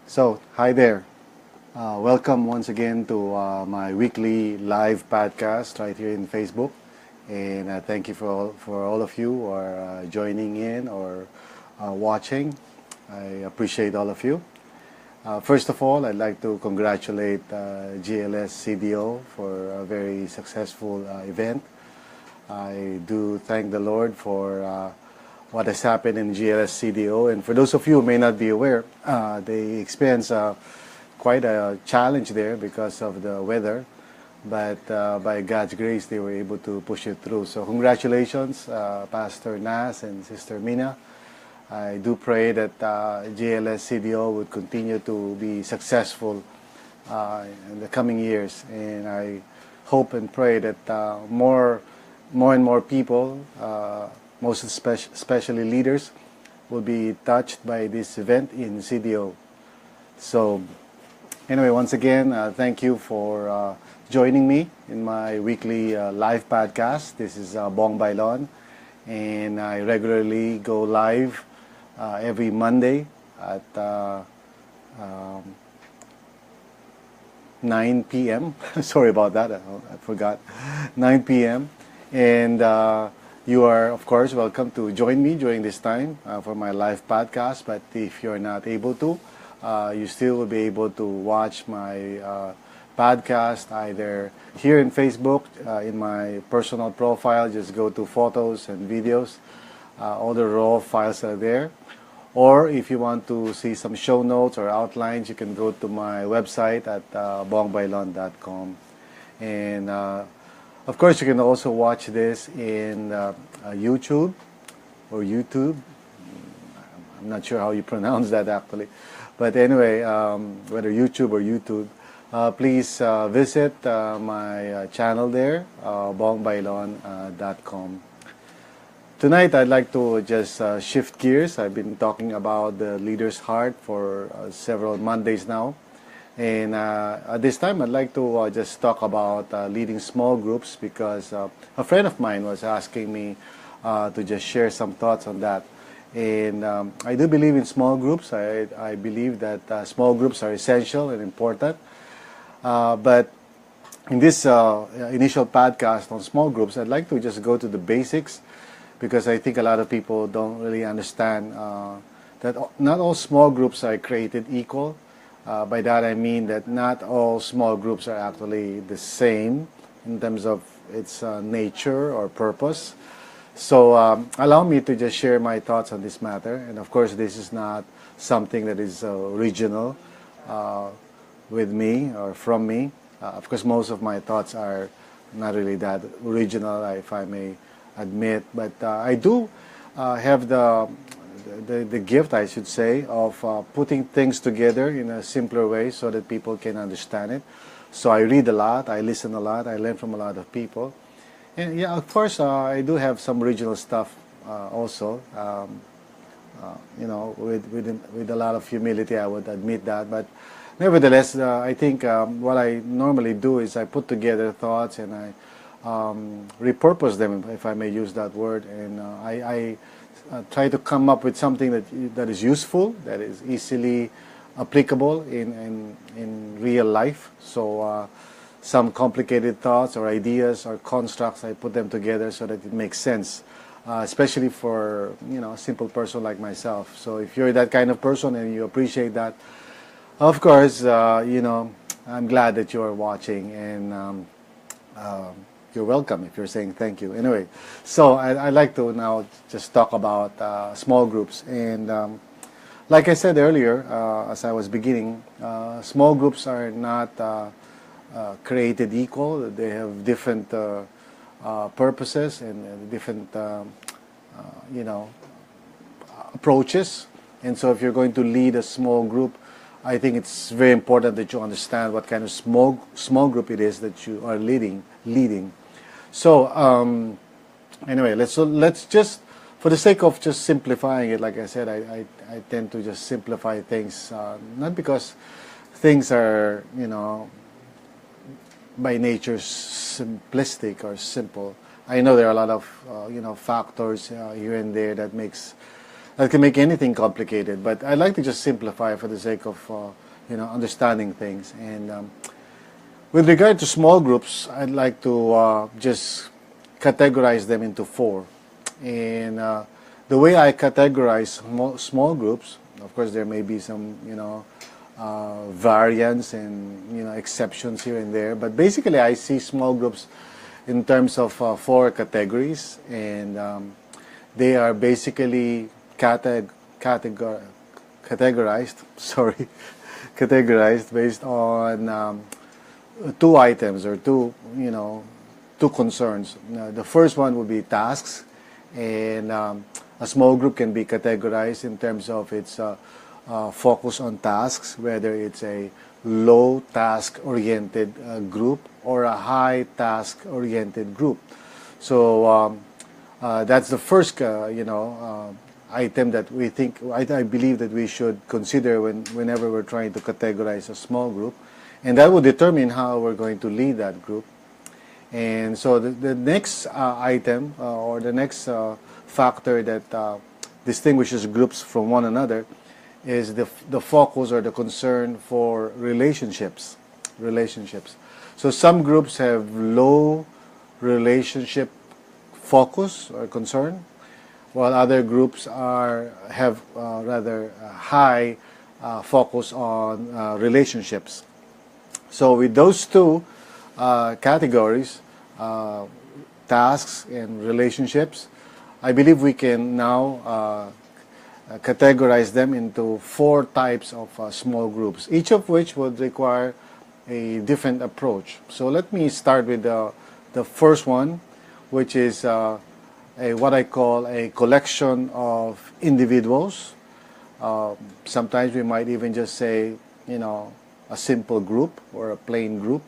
Hi there. Welcome once again to my weekly live podcast right here in Facebook. And thank you for all of you who are joining in or watching. I appreciate all of you. First of all, I'd like to congratulate GLS CDO for a very successful event. I do thank the Lord for what has happened in GLS CDO. And for those of you who may not be aware, they experienced quite a challenge there because of the weather. But by God's grace, they were able to push it through. So congratulations, Pastor Nas and Sister Mina. I do pray that GLS CDO would continue to be successful in the coming years. And I hope and pray that more and more people, most especially leaders, will be touched by this event in CDO. So anyway, once again, thank you for joining me in my weekly live podcast. This is Bong Bailon, and I regularly go live every Monday at 9 p.m. Sorry about that, I forgot. 9 p.m. And you are, of course, welcome to join me during this time for my live podcast. But if you're not able to, you still will be able to watch my podcast either here in Facebook, in my personal profile. Just go to photos and videos. All the raw files are there. Or if you want to see some show notes or outlines, you can go to my website at bongbailon.com. And of course, you can also watch this in YouTube or YouTube. I'm not sure how you pronounce that actually. But anyway, whether YouTube or YouTube, please visit my channel there, bongbailon.com. Tonight, I'd like to just shift gears. I've been talking about the leader's heart for several Mondays now. And at this time, I'd like to just talk about leading small groups because a friend of mine was asking me to just share some thoughts on that. And I do believe in small groups. I believe that small groups are essential and important. But in this initial podcast on small groups, I'd like to just go to the basics because I think a lot of people don't really understand that not all small groups are created equal. By that I mean that not all small groups are actually the same in terms of its nature or purpose. So allow me to just share my thoughts on this matter. And of course, this is not something that is original with me or from me. Of course, most of my thoughts are not really that original, if I may admit. But I do have the gift, I should say, of putting things together in a simpler way so that people can understand it. So I read a lot, I listen a lot, I learn from a lot of people. And yeah, of course, I do have some original stuff also. With a lot of humility, I would admit that. But nevertheless, I think what I normally do is I put together thoughts and I repurpose them, if I may use that word. And I try to come up with something that is useful, that is easily applicable in real life. So some complicated thoughts or ideas or constructs, I put them together so that it makes sense, especially for a simple person like myself. So if you're that kind of person and you appreciate that, of course, I'm glad that you're watching, and you're welcome if you're saying thank you. Anyway, so I'd like to now just talk about small groups. And like I said earlier, as I was beginning, small groups are not created equal. They have different purposes and different, approaches. And so if you're going to lead a small group, I think it's very important that you understand what kind of small group it is that you are leading. So anyway, let's just, for the sake of just simplifying it, like I said, I tend to just simplify things, not because things are, by nature simplistic or simple. I know there are a lot of, factors here and there that makes that can make anything complicated. But I like to just simplify for the sake of understanding things. And with regard to small groups, I'd like to just categorize them into four. And the way I categorize small groups, of course, there may be some variants and exceptions here and there. But basically, I see small groups in terms of four categories, and they are basically categorized. Sorry, categorized based on two items or two concerns. The first one would be tasks, and a small group can be categorized in terms of its focus on tasks, whether it's a low task-oriented group or a high task-oriented group. So that's the first, item that we think, I believe that we should consider whenever we're trying to categorize a small group. And that will determine how we're going to lead that group. And so the next item or the next factor that distinguishes groups from one another is the focus or the concern for relationships. So some groups have low relationship focus or concern, while other groups have rather high focus on relationships. So with those two categories, tasks and relationships, I believe we can now categorize them into four types of small groups, each of which would require a different approach. So let me start with the first one, which is what I call a collection of individuals. Sometimes we might even just say, a simple group or a plain group.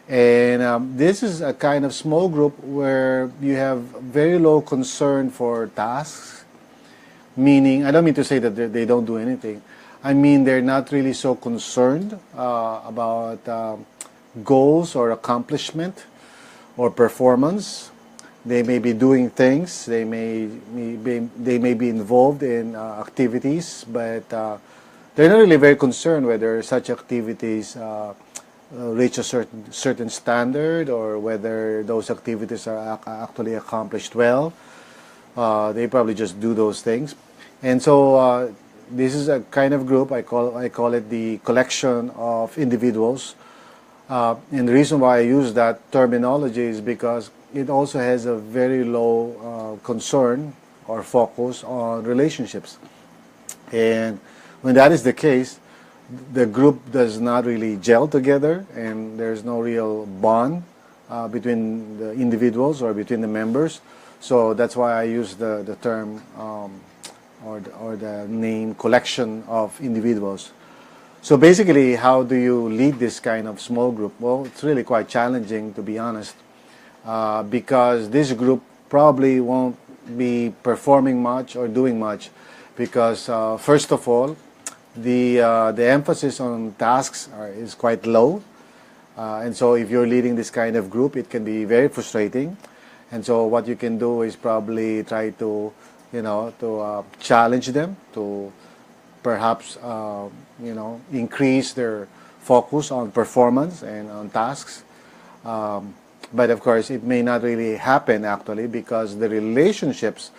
And this is a kind of small group where you have very low concern for tasks, meaning, I don't mean to say that they don't do anything. I mean they're not really so concerned about goals or accomplishment or performance. They may be doing things, they may be involved in activities, but they're not really very concerned whether such activities reach a certain standard or whether those activities are actually accomplished well. They probably just do those things. And so this is a kind of group, I call it the collection of individuals. And the reason why I use that terminology is because it also has a very low concern or focus on relationships. And when that is the case, the group does not really gel together, and there's no real bond between the individuals or between the members. So that's why I use the term or the name collection of individuals. So basically, how do you lead this kind of small group? Well, it's really quite challenging, to be honest, because this group probably won't be performing much or doing much because, first of all, the emphasis on tasks is quite low. And so if you're leading this kind of group, it can be very frustrating. And so what you can do is probably try to, challenge them to perhaps, increase their focus on performance and on tasks. But of course, it may not really happen actually because the relationships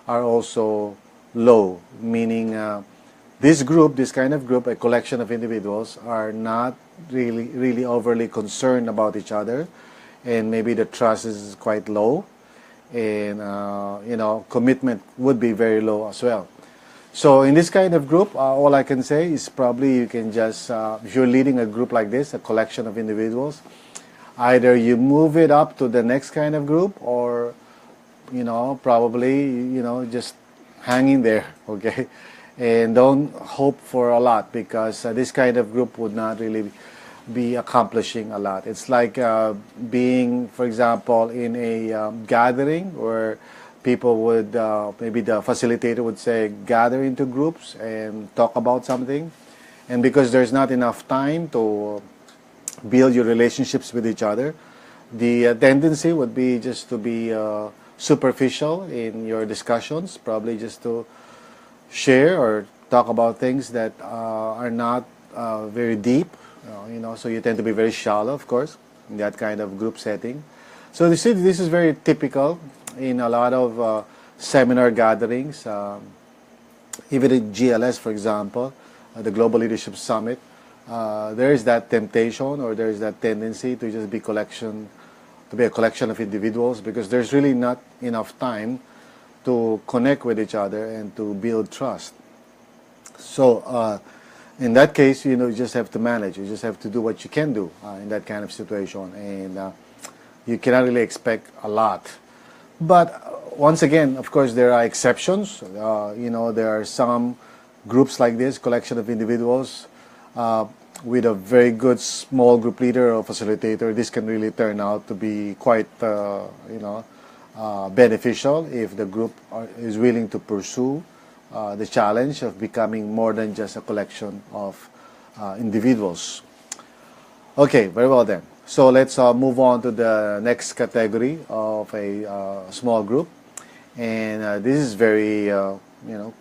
are also low, meaning this kind of group, a collection of individuals, are not really overly concerned about each other, and maybe the trust is quite low, and commitment would be very low as well. So in this kind of group, all I can say is probably you can just, if you're leading a group like this, a collection of individuals, either you move it up to the next kind of group, or probably just hang in there, okay? And don't hope for a lot because this kind of group would not really be accomplishing a lot. It's like being, for example, in a gathering where people would, maybe the facilitator would say, gather into groups and talk about something. And because there's not enough time to build your relationships with each other, the tendency would be just to be superficial in your discussions, probably just to share or talk about things that are not very deep, so you tend to be very shallow, of course, in that kind of group setting. So you see, this is very typical in a lot of seminar gatherings, even in GLS, for example, the Global Leadership Summit. There is that temptation, or there is that tendency to just be a collection of individuals, because there's really not enough time to connect with each other and to build trust. So in that case, you just have to manage. You just have to do what you can do in that kind of situation, and you cannot really expect a lot. But once again, of course, there are exceptions. There are some groups like this, collection of individuals, with a very good small group leader or facilitator. This can really turn out to be quite, beneficial if the group is willing to pursue the challenge of becoming more than just a collection of individuals. Okay, very well then. So let's move on to the next category of a small group, and this is very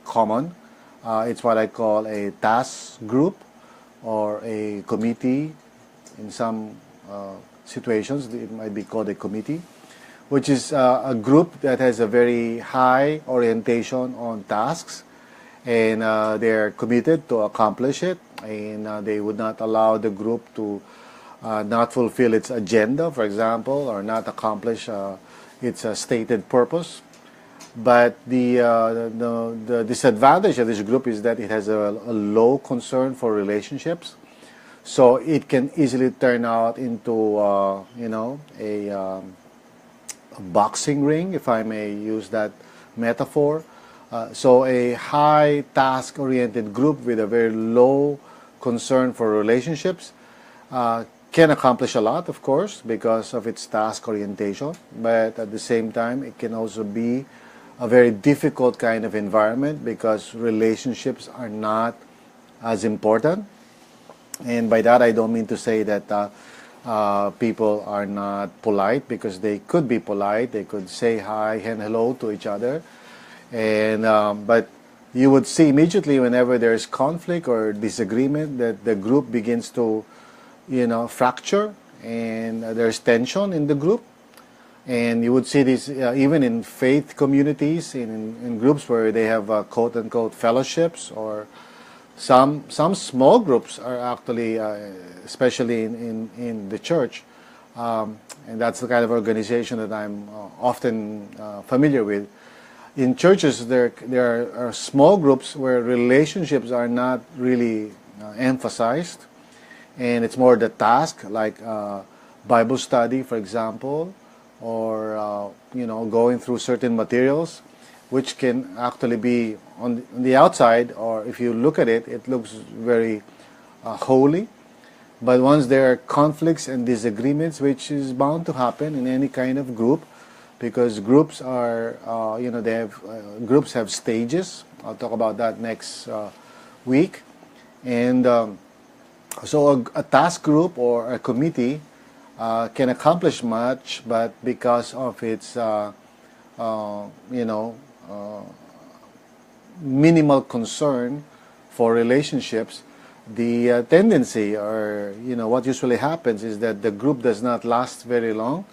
common. It's what I call a task group or a committee. In some situations, it might be called a committee, which is a group that has a very high orientation on tasks, and they're committed to accomplish it, and they would not allow the group to not fulfill its agenda, for example, or not accomplish its stated purpose. But the disadvantage of this group is that it has a low concern for relationships, so it can easily turn out into a boxing ring, if I may use that metaphor. So a high task-oriented group with a very low concern for relationships can accomplish a lot, of course, because of its task orientation, but at the same time, it can also be a very difficult kind of environment because relationships are not as important. And by that, I don't mean to say that people are not polite, because they could be polite. They could say hi and hello to each other. And but you would see immediately whenever there's conflict or disagreement that the group begins to fracture, and there's tension in the group. And you would see this even in faith communities, in groups where they have quote-unquote fellowships, or some small groups are actually, especially in the church, and that's the kind of organization that I'm often familiar with. In churches, there are small groups where relationships are not really emphasized, and it's more the task, like Bible study, for example, or going through certain materials, which can actually be on the outside, or if you look at it, it looks very holy. But once there are conflicts and disagreements, which is bound to happen in any kind of group, because groups are, groups have stages. I'll talk about that next week. And so a task group or a committee can accomplish much, but because of its minimal concern for relationships, the tendency, or what usually happens, is that the group does not last very long,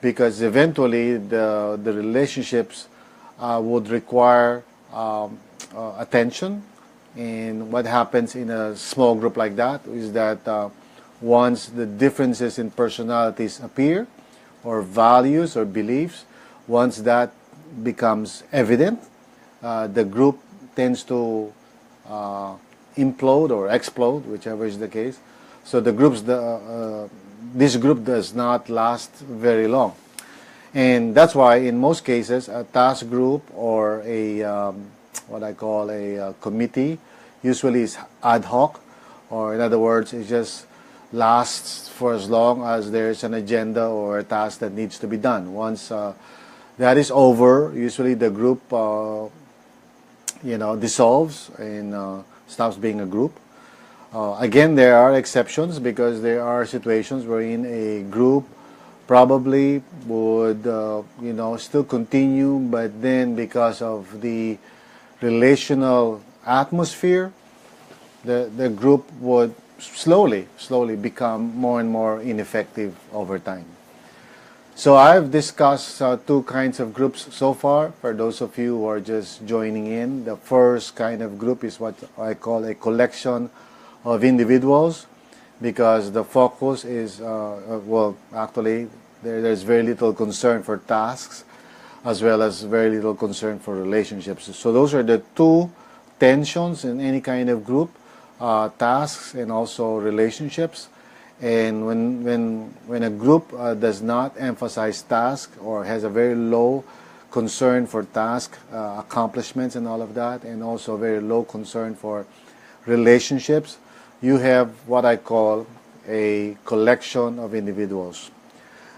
because eventually the relationships would require attention. And what happens in a small group like that is that once the differences in personalities appear, or values or beliefs, once that becomes evident, the group tends to implode or explode, whichever is the case. So this group does not last very long. And that's why in most cases a task group or a what I call a committee usually is ad hoc, or in other words, it just lasts for as long as there's an agenda or a task that needs to be done. Once that is over, usually the group dissolves and stops being a group. Again, there are exceptions, because there are situations wherein a group probably would still continue, but then because of the relational atmosphere, the group would slowly become more and more ineffective over time. So I've discussed two kinds of groups so far. For those of you who are just joining in, the first kind of group is what I call a collection of individuals, because the focus is, well, actually, there's very little concern for tasks as well as very little concern for relationships. So those are the two tensions in any kind of group, tasks and also relationships. And when a group does not emphasize task or has a very low concern for task accomplishments and all of that, and also very low concern for relationships, you have what I call a collection of individuals.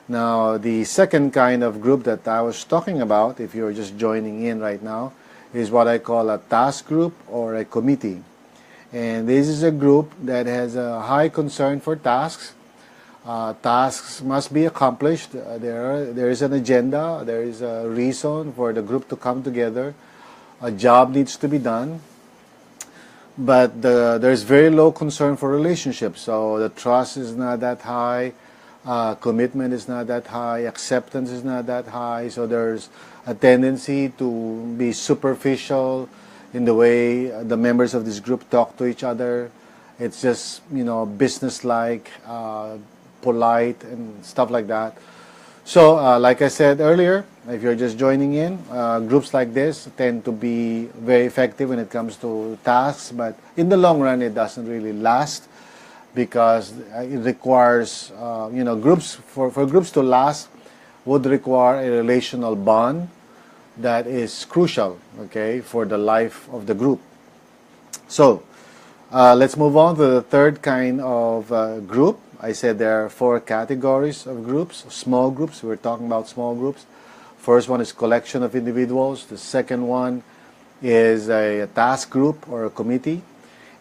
Now, the second kind of group that I was talking about, if you're just joining in right now, is what I call a task group or a committee. And this is a group that has a high concern for tasks. Tasks must be accomplished. There is an agenda. There is a reason for the group to come together. A job needs to be done. But there's very low concern for relationships. So the trust is not that high. Commitment is not that high. Acceptance is not that high. So there's a tendency to be superficial in the way the members of this group talk to each other. It's just, business-like, polite, and stuff like that. So, like I said earlier, if you're just joining in, groups like this tend to be very effective when it comes to tasks, but in the long run, it doesn't really last, because it requires, groups, for groups to last would require a relational bond that is crucial, okay, for the life of the group. So, let's move on to the third kind of group. I said there are four categories of groups, small groups. We're talking about small groups. First one is collection of individuals. The second one is a task group or a committee.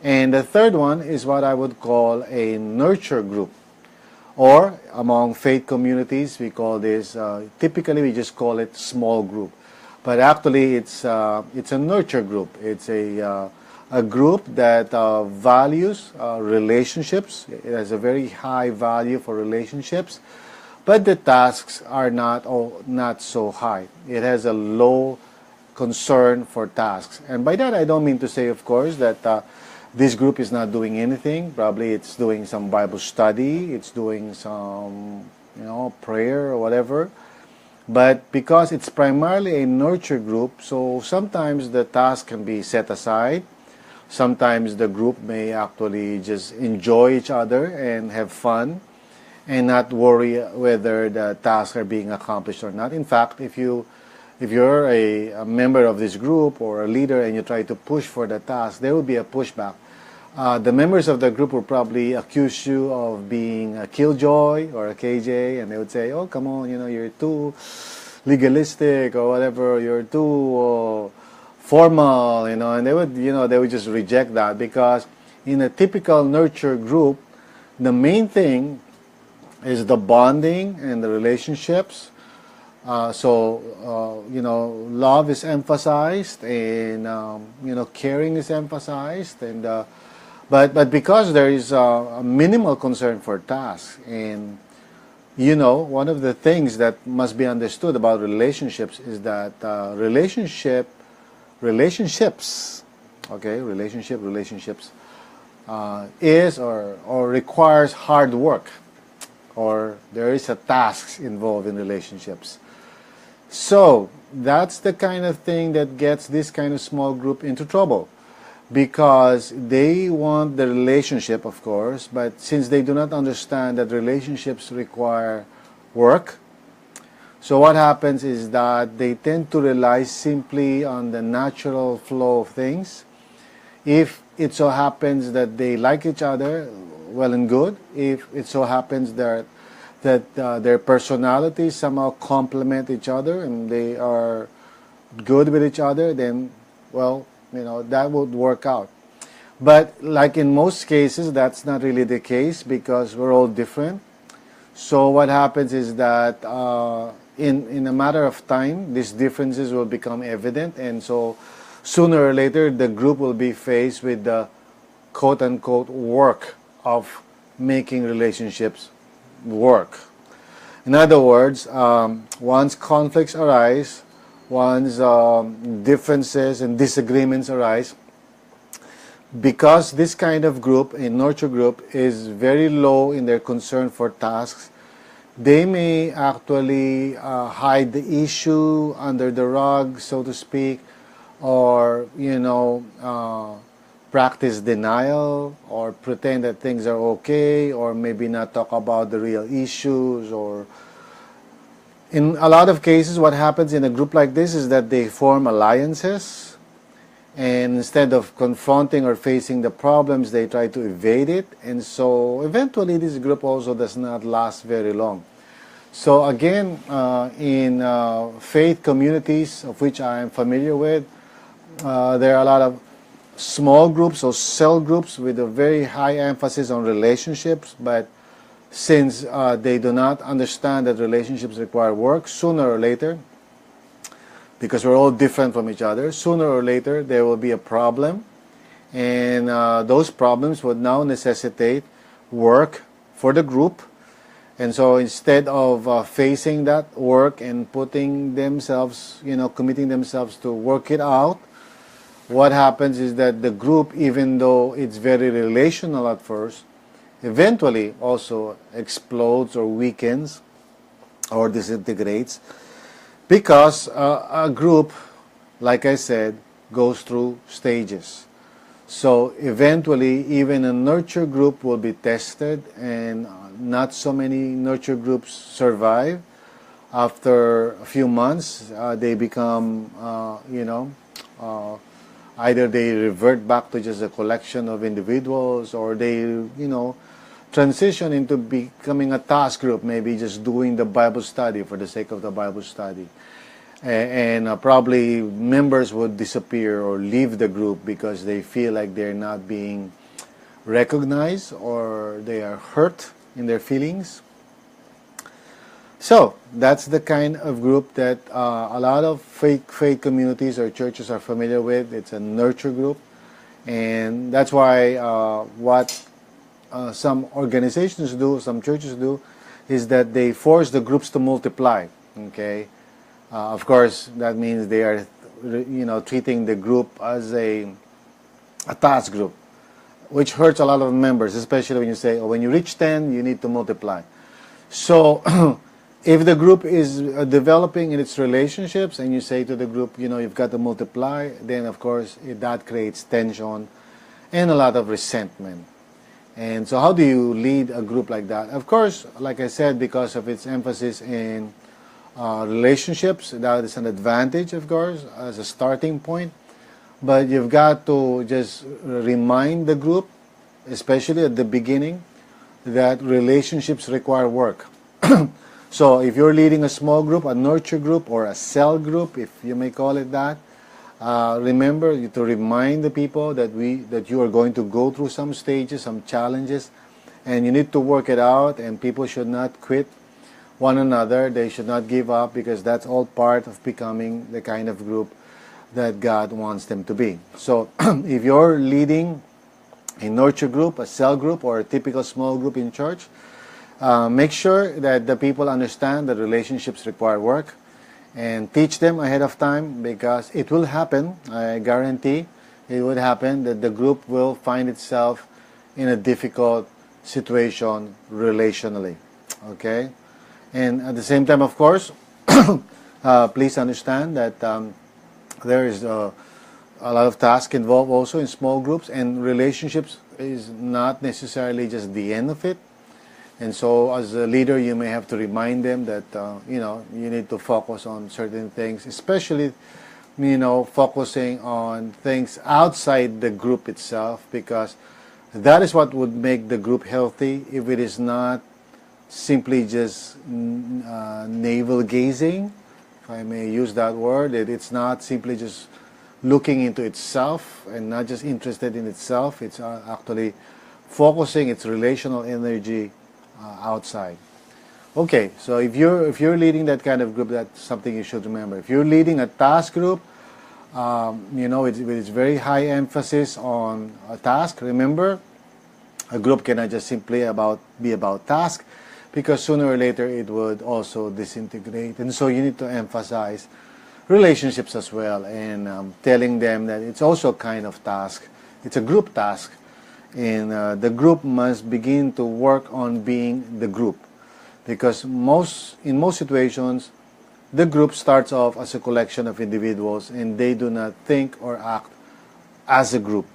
And the third one is what I would call a nurture group. Or among faith communities, we call this, typically we just call it small group. But actually it's a nurture group. It's a group that values relationships. It has a very high value for relationships, but the tasks are not so high. It has a low concern for tasks. And by that I don't mean to say, of course, that this group is not doing anything. Probably it's doing some Bible study, it's doing some prayer or whatever. But because it's primarily a nurture group, so sometimes the task can be set aside. Sometimes the group may actually just enjoy each other and have fun and not worry whether the tasks are being accomplished or not. In fact, if you're a member of this group or a leader and you try to push for the task, there will be a pushback. The members of the group will probably accuse you of being a killjoy or a KJ, and they would say, "Oh, come on, you're too legalistic or whatever. You're too formal, and they would just reject that, because in a typical nurture group, the main thing is the bonding and the relationships. Love is emphasized, and caring is emphasized, and but because there is a minimal concern for tasks, and one of the things that must be understood about relationships is that relationships is or requires hard work, or there is a task involved in relationships. So that's the kind of thing that gets this kind of small group into trouble, because they want the relationship, of course, but since they do not understand that relationships require work, so what happens is that they tend to rely simply on the natural flow of things. If it so happens that they like each other, well and good. If it so happens that their personalities somehow complement each other and they are good with each other, then, well, that would work out. But like in most cases, that's not really the case, because we're all different. So what happens is that in a matter of time, these differences will become evident, and so sooner or later the group will be faced with the quote-unquote work of making relationships work. In other words, once conflicts arise, once differences and disagreements arise, because this kind of group, a nurture group, is very low in their concern for tasks, they may actually hide the issue under the rug, so to speak, or, practice denial, or pretend that things are okay, or maybe not talk about the real issues. Or in a lot of cases, what happens in a group like this is that they form alliances, and instead of confronting or facing the problems, they try to evade it, and so eventually this group also does not last very long. So again, in faith communities of which I am familiar with, there are a lot of small groups or cell groups with a very high emphasis on relationships, but since they do not understand that relationships require work, sooner or later, because we're all different from each other, sooner or later there will be a problem, and those problems would now necessitate work for the group. And so instead of facing that work and putting themselves, committing themselves to work it out, what happens is that the group, even though it's very relational at first, eventually also explodes or weakens or disintegrates, because a group, like I said, goes through stages. So eventually even a nurture group will be tested, and not so many nurture groups survive. After a few months, they become, either they revert back to just a collection of individuals, or they, transition into becoming a task group, maybe just doing the Bible study for the sake of the Bible study. And probably members would disappear or leave the group because they feel like they're not being recognized, or they are hurt in their feelings. So that's the kind of group that a lot of faith communities or churches are familiar with. It's a nurture group, and that's why what some organizations do, some churches do, is that they force the groups to multiply. Okay, of course that means they are, treating the group as a task group, which hurts a lot of members, especially when you say, when you reach 10, you need to multiply. So if the group is developing in its relationships, and you say to the group, you've got to multiply, then of course that creates tension and a lot of resentment. And so how do you lead a group like that? Of course, like I said, because of its emphasis in relationships, that is an advantage, of course, as a starting point. But you've got to just remind the group, especially at the beginning, that relationships require work. So if you're leading a small group, a nurture group, or a cell group, if you may call it that, remember to remind the people that you are going to go through some stages, some challenges, and you need to work it out, and people should not quit one another. They should not give up, because that's all part of becoming the kind of group that God wants them to be. So if you're leading a nurture group, a cell group, or a typical small group in church, make sure that the people understand that relationships require work, and teach them ahead of time, because it will happen. I guarantee it would happen that the group will find itself in a difficult situation relationally. Okay? And at the same time, of course, please understand that there is a lot of tasks involved also in small groups, and relationships is not necessarily just the end of it. And so as a leader, you may have to remind them that, you need to focus on certain things, especially, focusing on things outside the group itself, because that is what would make the group healthy. If it is not simply just navel gazing, if I may use that word, it's not simply just looking into itself and not just interested in itself. It's actually focusing its relational energy outside. Okay, so if you're leading that kind of group, that's something you should remember. If you're leading a task group, With its very high emphasis on a task. Remember, a group cannot just simply be about task, because sooner or later it would also disintegrate. And so you need to emphasize relationships as well, and telling them that it's also a kind of task. It's a group task, and the group must begin to work on being the group, because in most situations the group starts off as a collection of individuals, and they do not think or act as a group.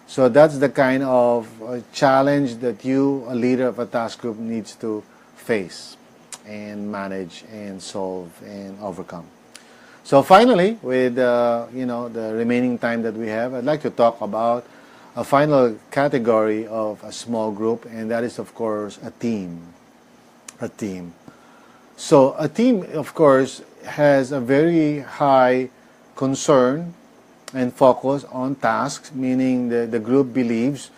So that's the kind of challenge that you, a leader of a task group, needs to face and manage and solve and overcome. So finally, with the remaining time that we have, I'd like to talk about a final category of a small group, and that is, of course, a team. A team. So a team, of course, has a very high concern and focus on tasks, meaning the group believes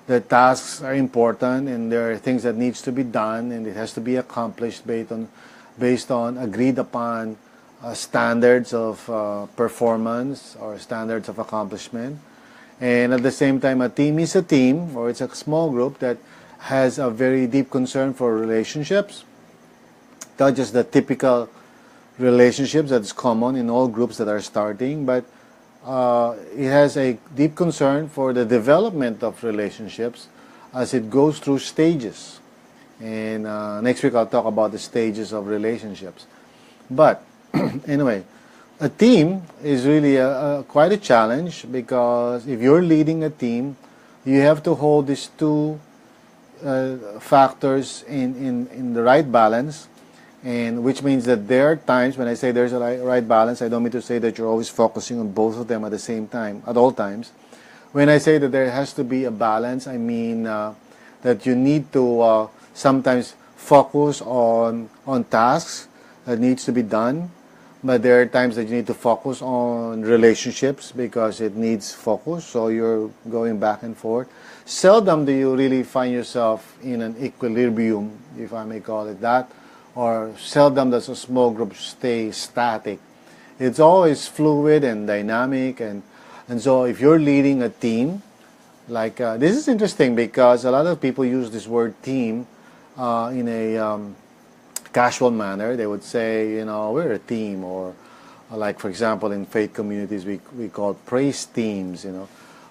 that tasks are important and there are things that needs to be done and it has to be accomplished based on agreed upon standards of performance or standards of accomplishment. And at the same time, a team is a team, or it's a small group that has a very deep concern for relationships, not just the typical relationships that's common in all groups that are starting, but it has a deep concern for the development of relationships as it goes through stages. And next week I'll talk about the stages of relationships. But anyway, a team is really quite a challenge, because if you're leading a team, you have to hold these two factors in the right balance. And which means that there are times, when I say there's a right balance, I don't mean to say that you're always focusing on both of them at the same time, at all times. When I say that there has to be a balance, I mean that you need to sometimes focus on tasks that needs to be done, but there are times that you need to focus on relationships because it needs focus, so you're going back and forth. Seldom do you really find yourself in an equilibrium, if I may call it that, or seldom does a small group stay static. It's always fluid and dynamic, and so if you're leading a team, like this is interesting because a lot of people use this word team in a casual manner. They would say, we're a team, or like, for example, in faith communities we call praise teams,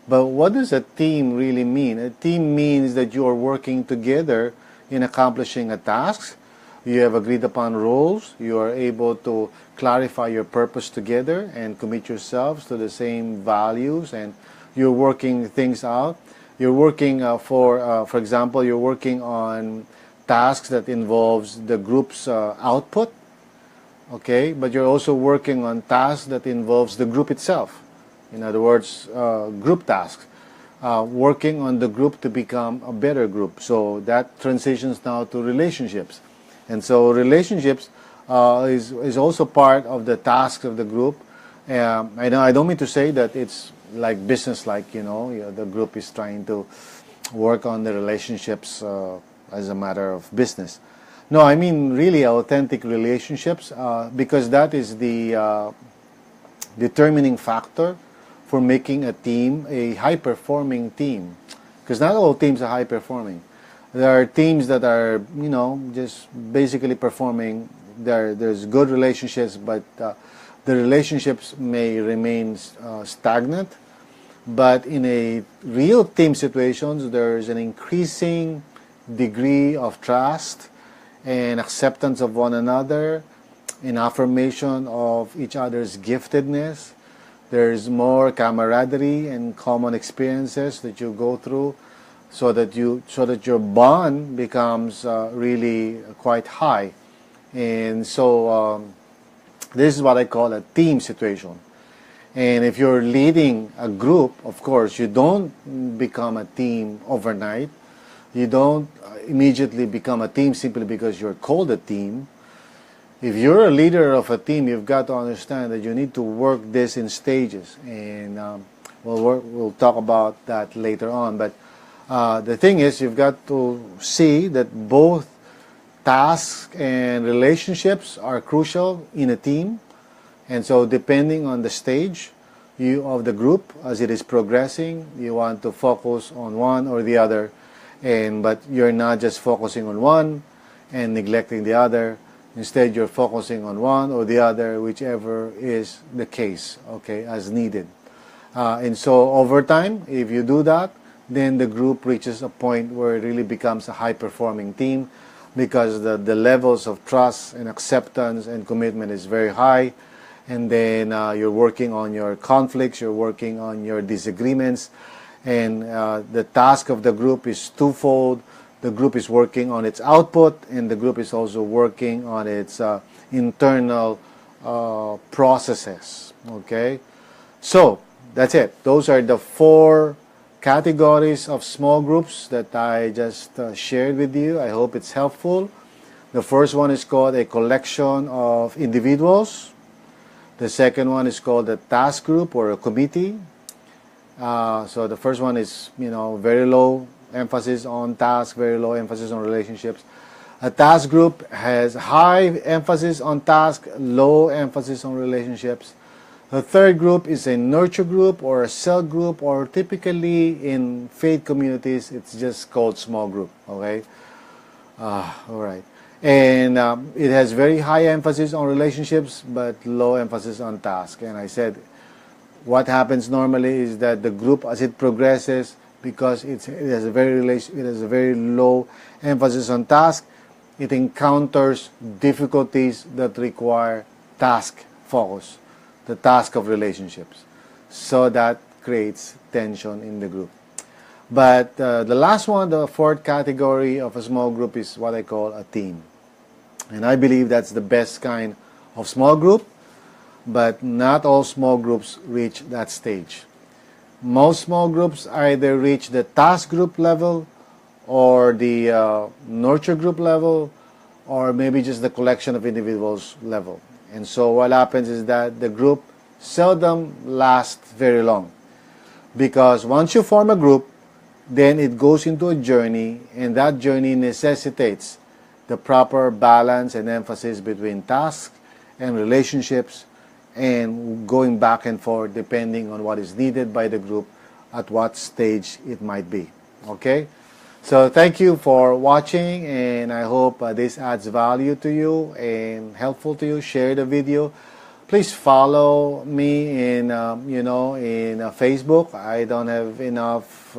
But what does a team really mean? A team means that you are working together in accomplishing a task. You have agreed upon rules. You are able to clarify your purpose together and commit yourselves to the same values, and you're working things out. You're working for example, you're working on tasks that involves the group's output, okay? But you're also working on tasks that involves the group itself. In other words, group tasks. Working on the group to become a better group. So that transitions now to relationships. And so relationships is also part of the tasks of the group. I don't mean to say that it's like business-like, the group is trying to work on the relationships as a matter of business. No, I mean really authentic relationships, because that is the determining factor for making a team a high-performing team. Because not all teams are high-performing. There are teams that are, just basically performing. There's good relationships, but the relationships may remain stagnant. But in a real team situations, there's an increasing degree of trust and acceptance of one another, an affirmation of each other's giftedness. There's more camaraderie and common experiences that you go through, so that your bond becomes really quite high. And so this is what I call a team situation. And if you're leading a group, of course, you don't become a team overnight. You don't immediately become a team simply because you're called a team. If you're a leader of a team, you've got to understand that you need to work this in stages. And we'll talk about that later on. But the thing is, you've got to see that both tasks and relationships are crucial in a team. And so depending on the stage, of the group as it is progressing. You want to focus on one or the other, but you're not just focusing on one and neglecting the other. Instead, you're focusing on one or the other, whichever is the case, okay, as needed. And so over time, if you do that, then the group reaches a point where it really becomes a high-performing team, because the levels of trust and acceptance and commitment is very high. And then you're working on your conflicts, you're working on your disagreements, and the task of the group is twofold. The group is working on its output, and the group is also working on its internal processes. Okay, so that's it. Those are the 4 categories of small groups that I just shared with you. I hope it's helpful. The first one is called a collection of individuals. The second one is called a task group or a committee. So the first one is, very low emphasis on task, very low emphasis on relationships. A task group has high emphasis on task, low emphasis on relationships. The third group is a nurture group or a cell group, or typically in faith communities, it's just called small group, okay? All right. And it has very high emphasis on relationships, but low emphasis on task. And I said, what happens normally is that the group, as it progresses, because it has a very low emphasis on task, it encounters difficulties that require task focus, the task of relationships. So that creates tension in the group. But the last one, the fourth category of a small group, is what I call a team. And I believe that's the best kind of small group, but not all small groups reach that stage. Most small groups either reach the task group level or the nurture group level, or maybe just the collection of individuals level. And so what happens is that the group seldom lasts very long, because once you form a group, then it goes into a journey, and that journey necessitates the proper balance and emphasis between tasks and relationships, and going back and forth depending on what is needed by the group at what stage it might be. Okay? So thank you for watching, and I hope this adds value to you and helpful to you. Share the video. Please follow me in Facebook. I don't have enough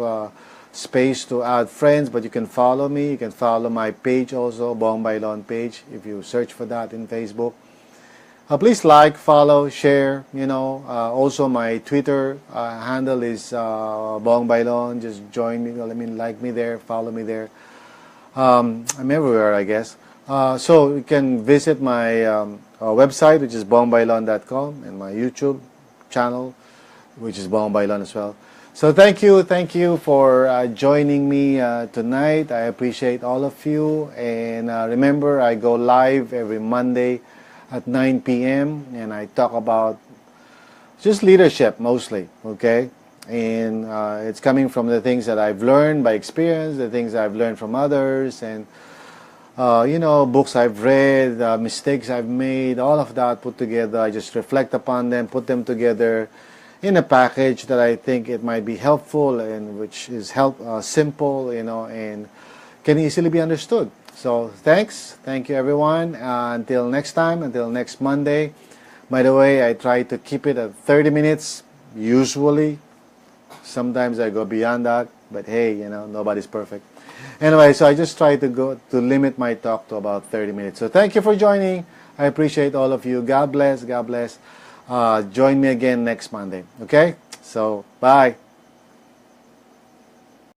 space to add friends, but you can follow me. You can follow my page also, Bong Bailon page, if you search for that in Facebook. Please like, follow, share. Also my Twitter handle is Bong Bailon. Just join me. Like me there, follow me there. I'm everywhere, I guess. So you can visit my website, which is bongbailon.com, and my YouTube channel, which is Bong Bailon as well. So thank you for joining me tonight. I appreciate all of you. And remember, I go live every Monday at 9 p.m. and I talk about just leadership mostly, okay? And it's coming from the things that I've learned by experience, the things I've learned from others, and books I've read, mistakes I've made, all of that put together. I just reflect upon them, put them together in a package that I think it might be helpful, and which is simple, and can easily be understood. So thank you everyone. Until next time, until next Monday. By the way, I try to keep it at 30 minutes usually. Sometimes I go beyond that, but hey, nobody's perfect. Anyway, so I just try to limit my talk to about 30 minutes. So thank you for joining. I appreciate all of you. God bless. God bless. Join me again next Monday. Okay? So bye.